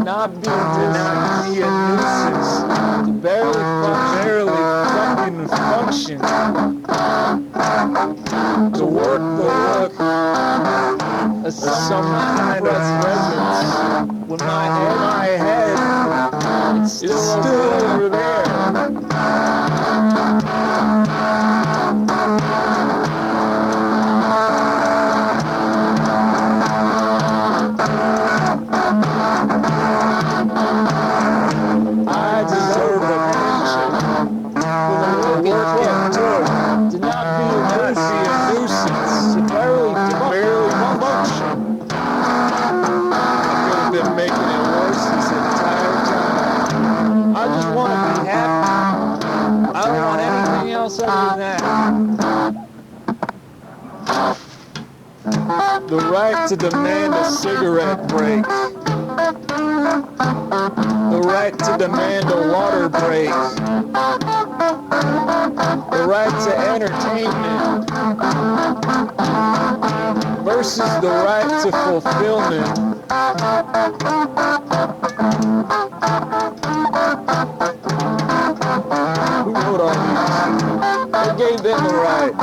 Not be a nuisance, to barely fucking function, to work the look as some kind of presence, when my head it's still over there. The right to demand a cigarette break. The right to demand a water break. The right to entertainment versus the right to fulfillment. Who wrote all these? Who gave them the right?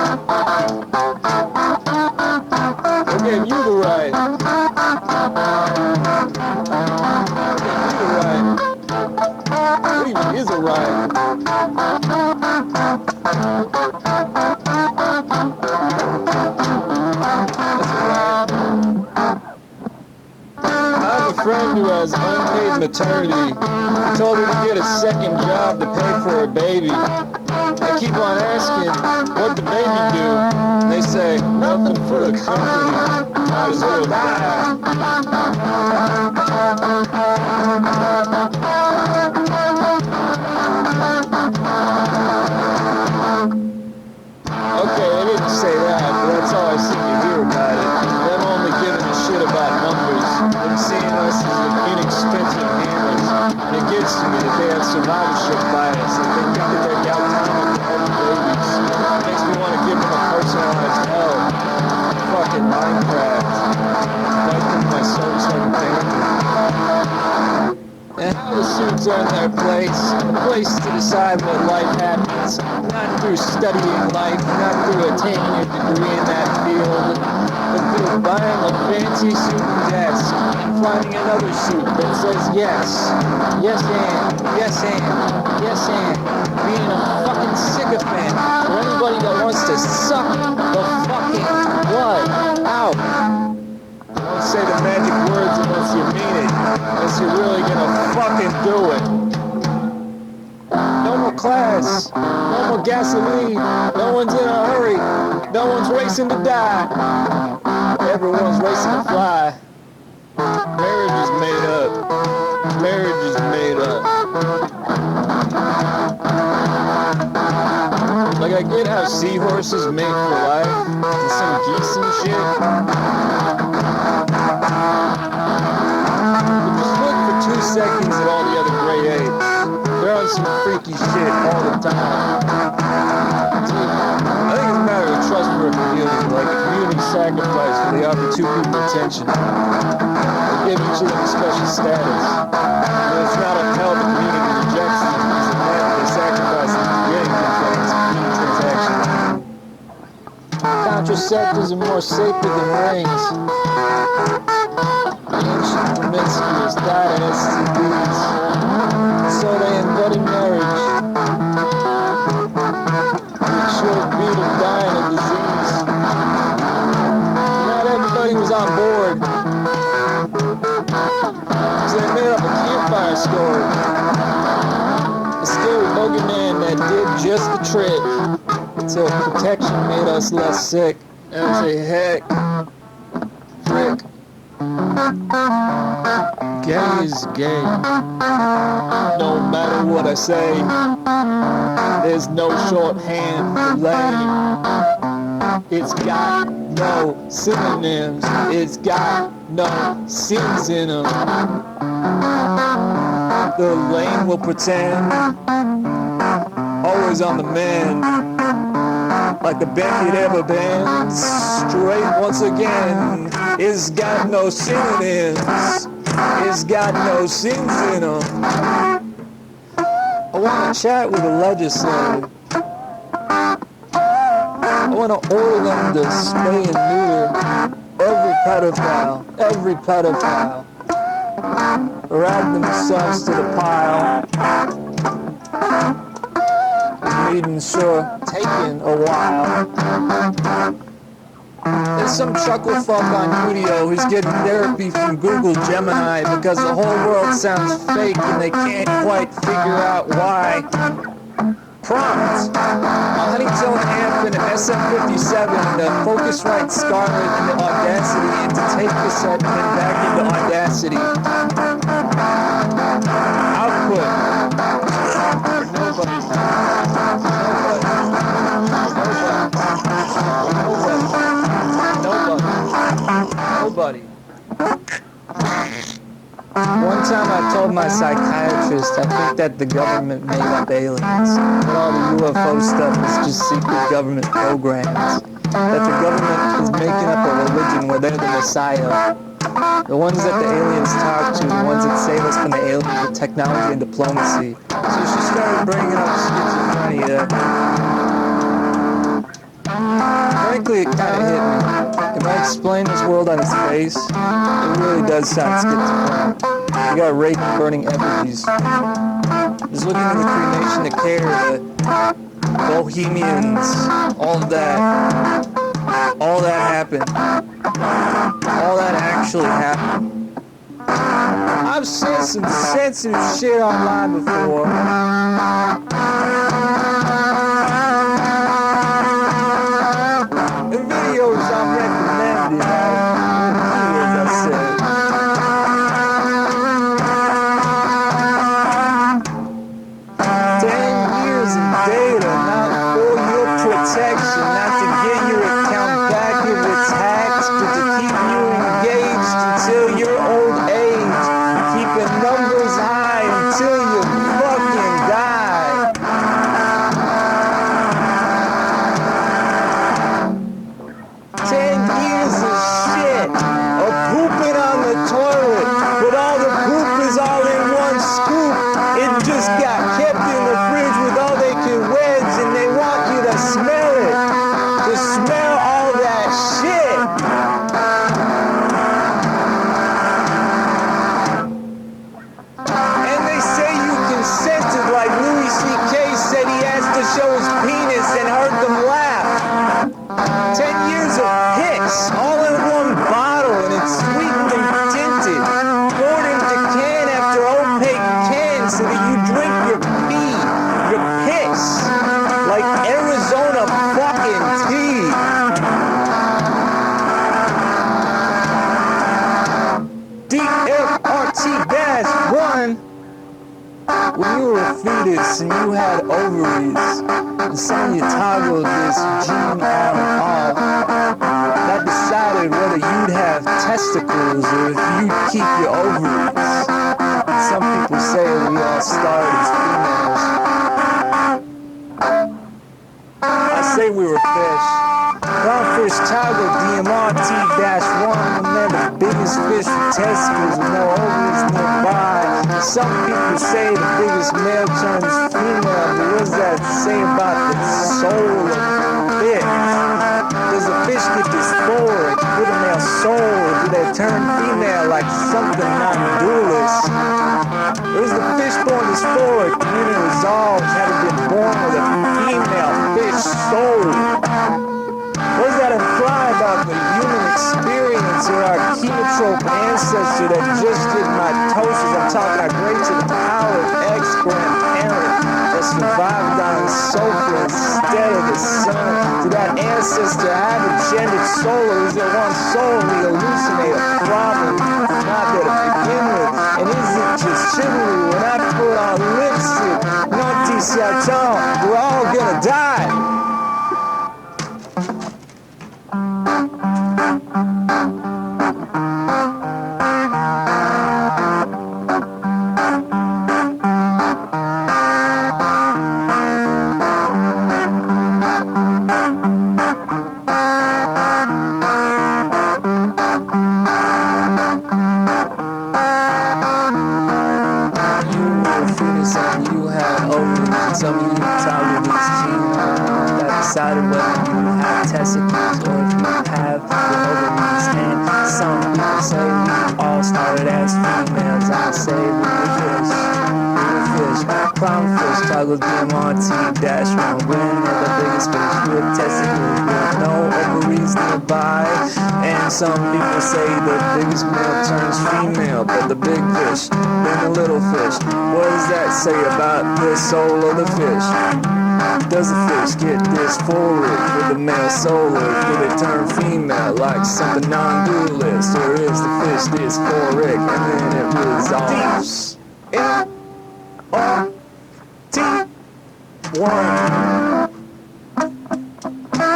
Who gave you the right? Who gave you the right? What even is a right? I have a friend who has unpaid maternity. I told her to get a second job to pay for her baby. I keep on asking, what the baby do? They say, nothing for the company. Might as well die. Okay, they didn't say that, but that's all I seem to hear about it. Them only giving a shit about numbers. Them seeing us as inexpensive hammers. And it gets to me that they have survivorship bias. That they think that they're galvanic to every babies. It makes me want to give them a personalized hell. Fucking Minecraft. Like in my service like a family. And how the suits earn their place, a place to decide what life happens, not through studying life, not through attaining a degree in that field, but through buying a fancy suit and desk, and finding another suit that says yes, yes and, yes and, yes and, being a fucking sycophant for anybody that wants to suck the fucking blood out. Don't say the magic words unless you mean it, unless you're really gonna fucking do it. No more class, no more gasoline, no one's in a hurry, no one's racing to die, everyone's racing to fly. Marriage is made up, marriage is made up. Like I get how seahorses mate for life, and some geese and shit. But just look for 2 seconds at all the other great apes. They're on some freaky shit all the time. Dude, I think it's a matter of trust for a community, like a community sacrifice where they offer 2 people attention. They give each of them a special status. When it's not upheld, the community rejects them because of that they sacrifice them to getting things like this community transaction. Contraceptives are more sacred than rings. Ancient promiscuous died of STDs, so they invented marriage. Which should be to dying of disease. Not everybody was on board, so they made up a campfire story. A scary boogeyman that did just the trick. till protection made us less sick. And I say, heck, frick, gay is gay. No matter what I say, there's no shorthand for lame. It's got no synonyms. It's got no sins in them. The lame will pretend, always on the mend, like the best it ever been. Straight once again. It's got no synonyms. It's got no sins in them. I want to chat with the legislature. I want to order them to spay and neuter every pedophile, rag themselves to the pile. Meeting sure taking a while. There's some chuckle fuck on video who's getting therapy from Google Gemini because the whole world sounds fake and they can't quite figure out why. Prompt: a Huntington amp and an SM57, the Focusrite Scarlet and the Audacity, and to take cassette and then back into Audacity. Output: nobody. One time I told my psychiatrist I think that the government made up aliens, that all the UFO stuff is just secret government programs, that the government is making up a religion where they're the messiah, the ones that the aliens talk to, the ones that save us from the aliens with technology and diplomacy. So she started bringing up schizophrenia. Frankly, it kind of hit me. If I explain this world on its face, it really does sound schizophrenic. You got rape and burning effigies. Just looking at the cremation of care, the bohemians, all that happened. All that actually happened. I've seen some sensitive shit online before. The videos I'm recommending, as I said. 10 years of data, not for your protection, not to get your account back if it's hacked, but to keep you engaged until your old age, keeping numbers high until you fucking die. 10 years of shit, of pooping on the toilet, but all the poop is all in one scoop. It just got kept in the fridge with all they can wedge, and they want you to smell it, to smell all that shit. And they say you consented like Louis C.K. said he asked to show his penis and heard them laugh. 10 years of piss, all in one bottle, and it's sweetened and tinted, poured into can after opaque can so that you drink your pee, your piss, like Arizona fucking tea. DFRT-1. When you were a fetus and you had ovaries, and some of you toggled this gene on and off, that decided whether you'd have testicles or if you'd keep your ovaries. Some people say we all started as females. I say we were fish. Clownfish toggle DMRT-1, and they're the biggest fish with testicles with no ovaries nearby. Some people say the biggest male turns female, but what does that say about the soul of the fish? Does the fish get dysphoric with a male soul, or do they turn female like something non-dualist? Or is the fish born dysphoric, meaning resolved, having been born with a female fish soul? What does that imply about the human experience or our chemotrope ancestor that just did mitosis? I'm talking our great to the power of X grandparent, or that survived on his sofa instead of his son? Did that ancestor have a gendered soul, or is there one soul we hallucinate a problem not there to begin with? And is it just chivalry when I put on lipstick? Naughty Satan, we're all gonna die. Some of you toggle these genes that decided whether you have testicles or if you have the ovaries. And some people say we all started as females. I say we were fish, clownfish, toggles DMRT, dash one, women are the biggest fish with testicles with no ovaries nearby. And some people say the biggest male turns female, but the big fish, then the little fish. What does that say about the soul of the fish? Does the fish get dysphoric with the male soul, or could it turn female like something non-dualist? Or is the fish dysphoric and then it resolves? N-O-T-1.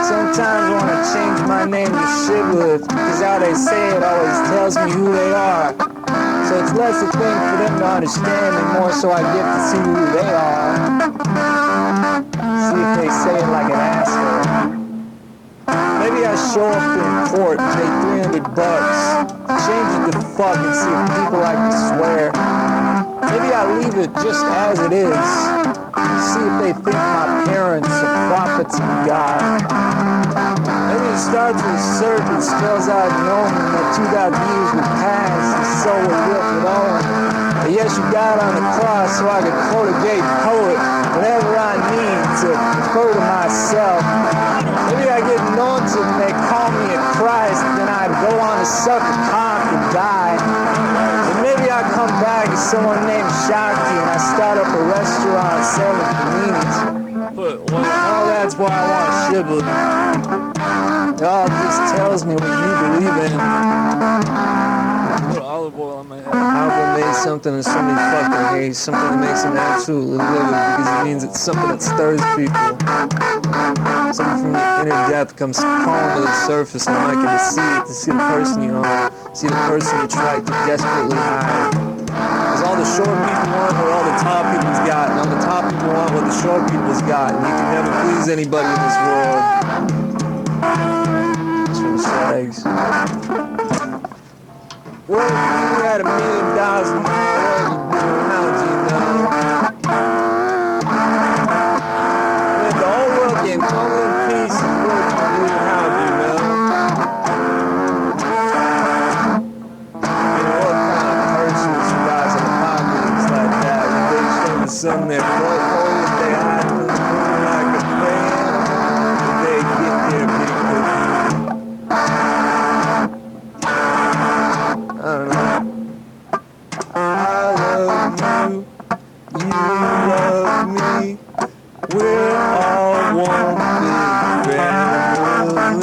Sometimes I want to change my name to Shibboleth, because how they say it always tells me who they are. So it's less a thing for them to understand and more so I get to see who they are. See if they say it like an asshole. Maybe I show up in court and pay $300, change it to fuck and see if people like to swear. Maybe I leave it just as it is, see if they think my parents are prophets of God. Maybe it starts with surf and spells out knowing that 2,000 years would pass and so would Wilfred Owen. But yes, you died on the cross so I could quote a gay poet whenever I need to refer to myself. Maybe I get anointed and they call me a Christ, then I'd go on to suck a cock and die. And maybe I come back as someone named Shakti and I start up a restaurant selling paninis. But well, that's why I want Shibboleth. It all just tells me what you believe in. Put olive oil on my head. I've made something that somebody fucking hates, something that makes them absolutely livid, because it means it's something that stirs people. Something from your inner depth comes calling to the surface, and I can see it, to see the person you are, see the person you try to desperately hide. Because all the short people want what all the tall people's got, and all the tall people want what the short people's got, and you can never please anybody in this world. It's from Slags. What if you had $1 million in the world, how do you know? If the whole world came total in peace, what would you do, how do you know? And what kind of person survives an apocalypse like that? When they show the sun their portfolio, they hide in the moon like a fan, and they get their big cookie. I don't know. I love you, you love me. We're all one big family.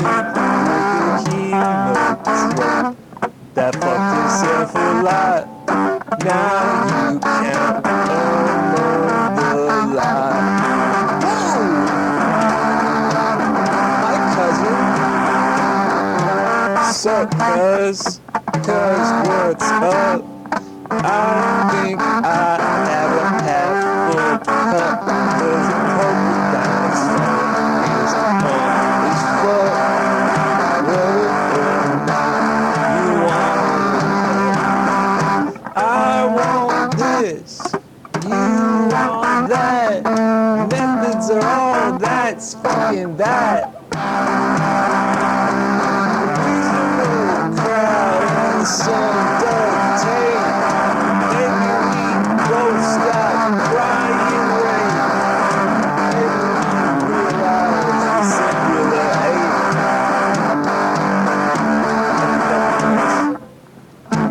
That fucked himself a lot. Now you can't own the lot. My cousin. Sup, cuz? Cause what's up? I think I have a half-full cup. Cause a polka dot's is full. Whether or not you want it. I want this. You want that. Methods are all that's fucking that. Some duct tape, maybe we both stop crying rain. Maybe we realize the singular hate.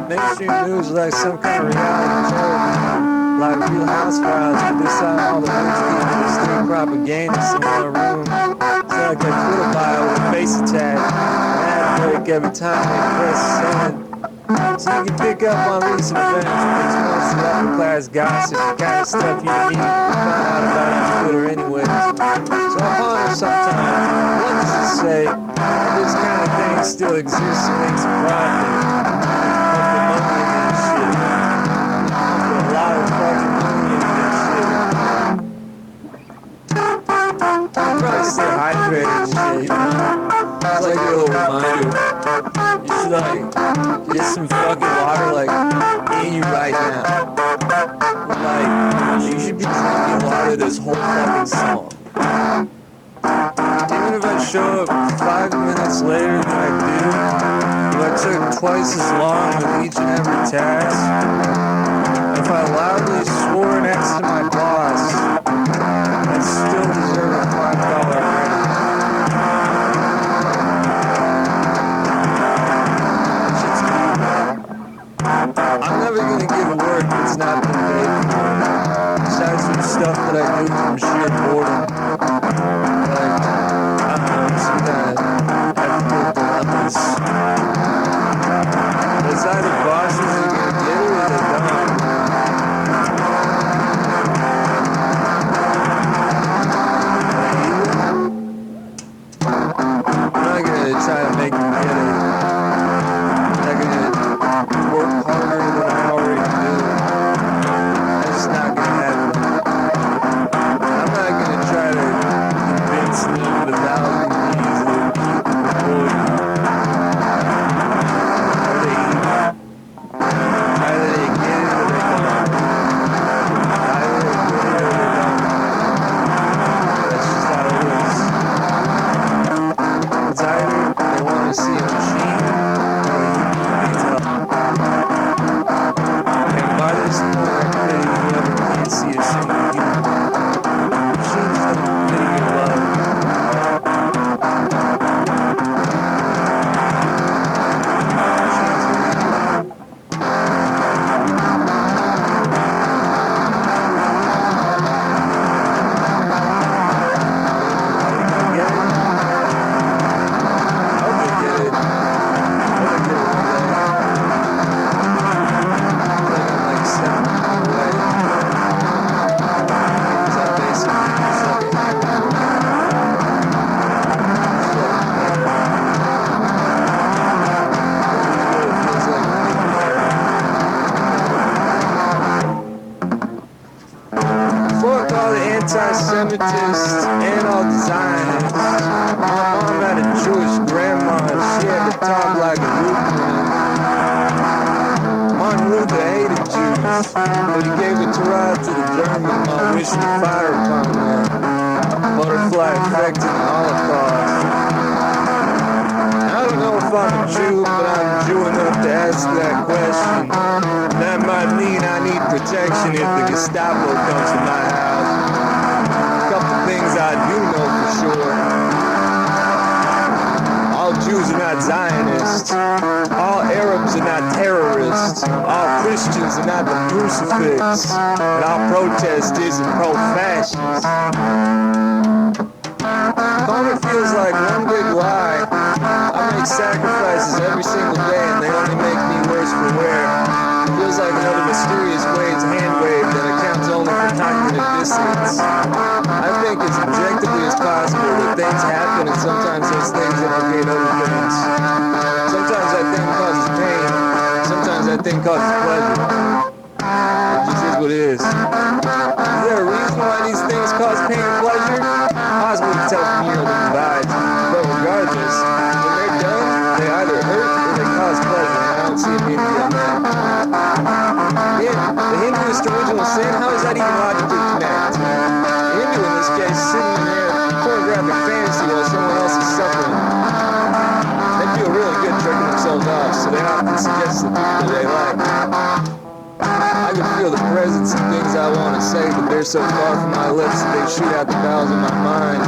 Mainstream news like some kind of reality show. like Real Housewives, but this time all the rich people are still propagandists in one room. It's like a Twitter bio with a face attack, an ad break every time they press send. So you can pick up on recent events, but it's mostly upper class gossip, the kind of stuff you need to find out about on Twitter anyways. So I ponder sometimes, what does it say that this kind of thing still exists and makes a profit? Pump the money into this shit. Pump a lot of fucking money into this shit. I'm probably still hydrated and shit, you know? It's like a little reminder. You should like get some fucking water like in you right now. Like you should be drinking water this whole fucking song. Even if I show up 5 minutes later than I do, if I took twice as long with each and every task, if I loudly swore next to my boss, I still deserve a $5 raise. I'm never gonna give a word that's not been paid for, besides some stuff that I do from sheer boredom. Like, I don't know, some kind of ethical dilemmas. It's either bosses are gonna get it or they don't. I'm not gonna try to make them get it. I'm not gonna work harder than I already do. That's just not gonna happen. I'm not gonna try to convince them the value of these little people employed. Or they eat. Either they get it or they don't. Either they get it or they don't. That's just how it is. It's either they want to see a machine or a human being's help. And by this point, I pity whoever can't see a single human. Machines don't pity your love. Anti-Semitists and all the Zionists. My mom had a Jewish grandma and she had to talk like a Lutheran. Martin Luther hated Jews, but he gave a Torah to the German while wishing fire upon them. Butterfly effect in the Holocaust. I don't know if I'm a Jew, but I'm Jew enough to ask that question. That might mean I need protection if the Gestapo comes to my house. Things I do know for sure. All Jews are not Zionists. All Arabs are not terrorists. All Christians are not the crucifix. And all protest isn't pro-fascist. Karma feels like one big lie. I make sacrifices every single day and they only make me worse for wear. It feels like another mysterious wave's hand wave that accounts only for cognitive dissonance. I think as objectively as possible that things happen and sometimes those things implicate other things. Sometimes that thing causes pain, sometimes that thing causes pleasure. It just is what it is. Is there a reason why these things cause pain and pleasure? Possible to tell from the divides, but regardless, when they're done, they either hurt or they cause pleasure, and I don't see immunity on that. Yeah, the Hinduist original sin, how does that even logically connect? The Hindu in this case is sitting in their pornographic fantasy while someone else is suffering. They feel really good jerking themselves off, so they often suggest the people they like. I can feel the presence of things I want to say, but they're so far from my lips that they shoot out the bowels of my mind.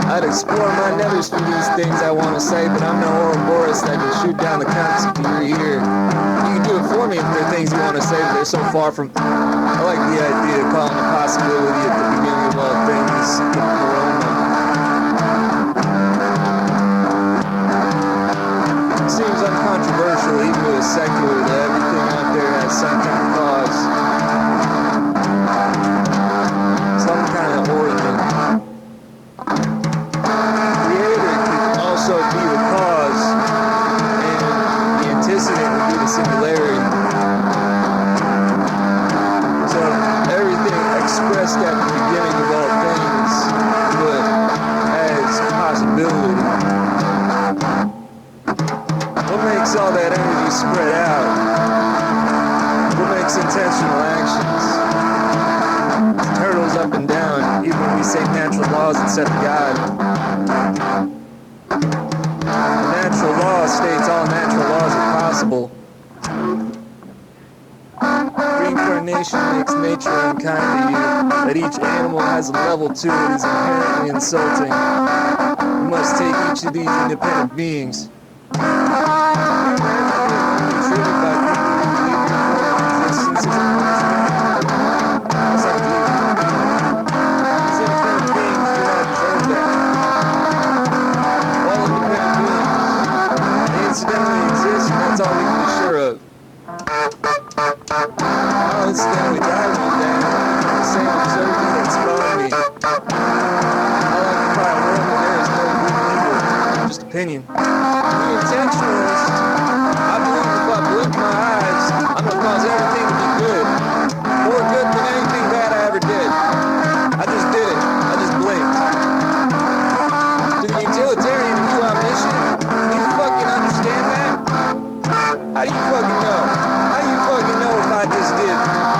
I I'd explore my nethers for these things I want to say, but I'm no Ouroboros that can shoot down the concept in your ear. You can do it for me if there are things you want to say, but they're so far from... I like the idea of calling the possibility at the beginning of all things the corona. It seems uncontroversial, even with a secular, that everything out there has some kind of cause. Some kind of origin. Creator could also be the cause, and the antecedent would be the singularity. So everything expressed at the beginning of all things would as possibility. What makes all that energy spread out? What makes intentional actions? Turtles up and down, even when we say natural laws instead of God. Natural law states all natural laws are possible. Reincarnation makes nature unkind to you. That each animal has a level to it is inherently insulting. You must take each of these independent beings. That's all we can be sure of. I'll instantly die one day. The same absurdity that spawned me. I like to cry a world where there is no good and evil. Just opinion. The intentionalist, I believe if I blink my eyes, I'm going to cause everything to be good. More good than anything bad I ever did. I just did it. I just blinked. To the utilitarian and you omniscient, can you fucking understand that? How do you fucking know? How do you fucking know if I just did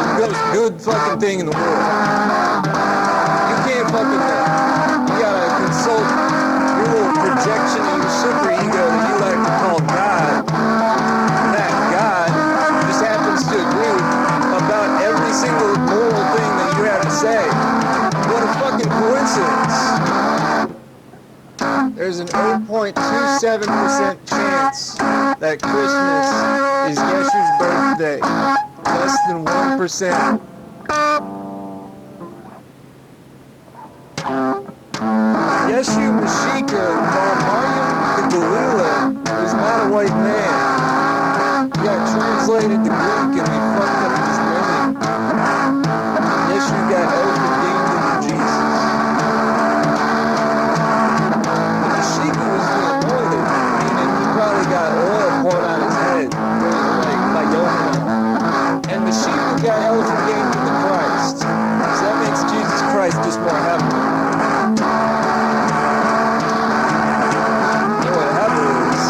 the most good fucking thing in the world? You can't fucking know. You gotta consult your little projection of your super ego that you like to call God. And that God just happens to agree about every single moral thing that you have to say. What a fucking coincidence. There's an 0.27% chance that Christmas is Yeshu's birthday. Less than 1%. Yeshu Mashika Mariam the Galila is not a white man. He got translated to Greek and we fucked up his name. Yeshu got elephant gained into Jesus. Probably got oil poured on his head, like by Yohanan. And the sheep got elephant gained into Christ. So that makes Jesus Christ just more heavenly. You know what heaven is?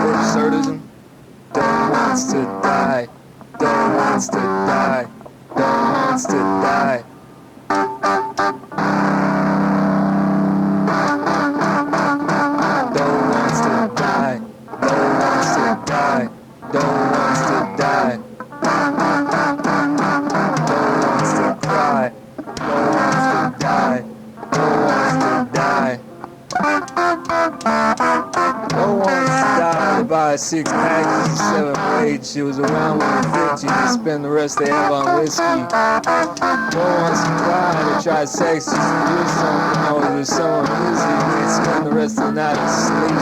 Or absurdism. Don't wants to die. Don't wants to die. Don't wants to die. Buy 6 packs of 7 weight. She was around when you're 50 to spend the rest they have on whiskey. No one wants to cry to try sex just to do something. No, there's someone busy who'd spend the rest of the night asleep.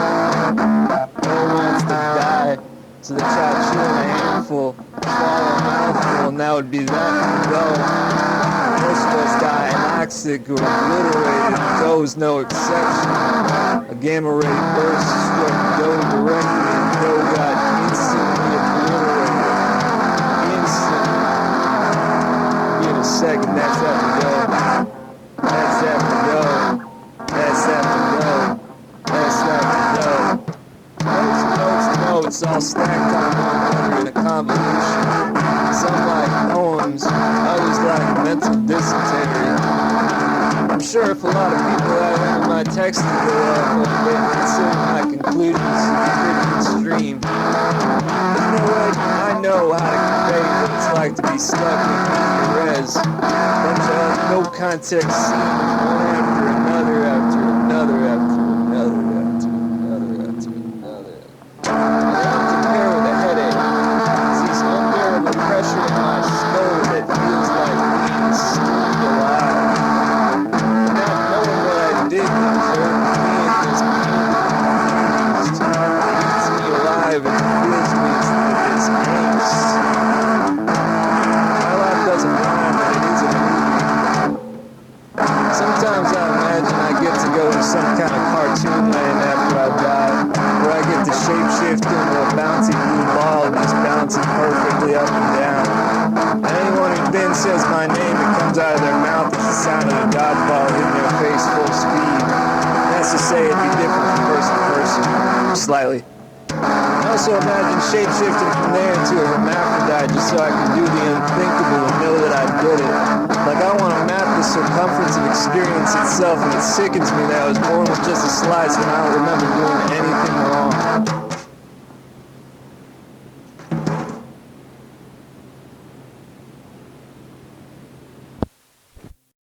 No one wants to die, so they try chewing a handful, swallow a mouthful, and that would be that to go. Most of us die anoxic or obliterated. Doe's no exception. A gamma ray burst struck Doe directly and Doe got instantly obliterated. Instantly. In a second, that's after Doe. That's after Doe. That's after Doe. That's after Doe. Notes, all stacked on one another in a combination. Some like poems, others like mental dysentery. I'm sure if a lot of people out under my text to go up, they consider my conclusions pretty extreme. There's no way I know how to convey what it's like to be stuck in Perez. Bunch of no context scenes, one after another after another after another after another after another. And I don't compare with a headache. It's this unbearable pressure in my skull that feels like being squeezed alive. Not knowing what I did deserve being this confused. It eats me alive and fills me with this angst. My life doesn't rhyme, but it is a movie. Sometimes I imagine I get to go to some kind of cartoon land after I die, where I get to shapeshift into a bouncy blue ball that's bouncing perfectly up and down. And anyone who then says my name, it comes out of their mouth as the sound of a dodgeball hitting their face full speed. That's to say it'd be different from person to person, slightly. I also imagine shapeshifting from there into a hermaphrodite just so I can do the unthinkable and know that I did it. Like I want to map the circumference of experience itself, and it sickens me that I was born with just a slice and I don't remember doing anything.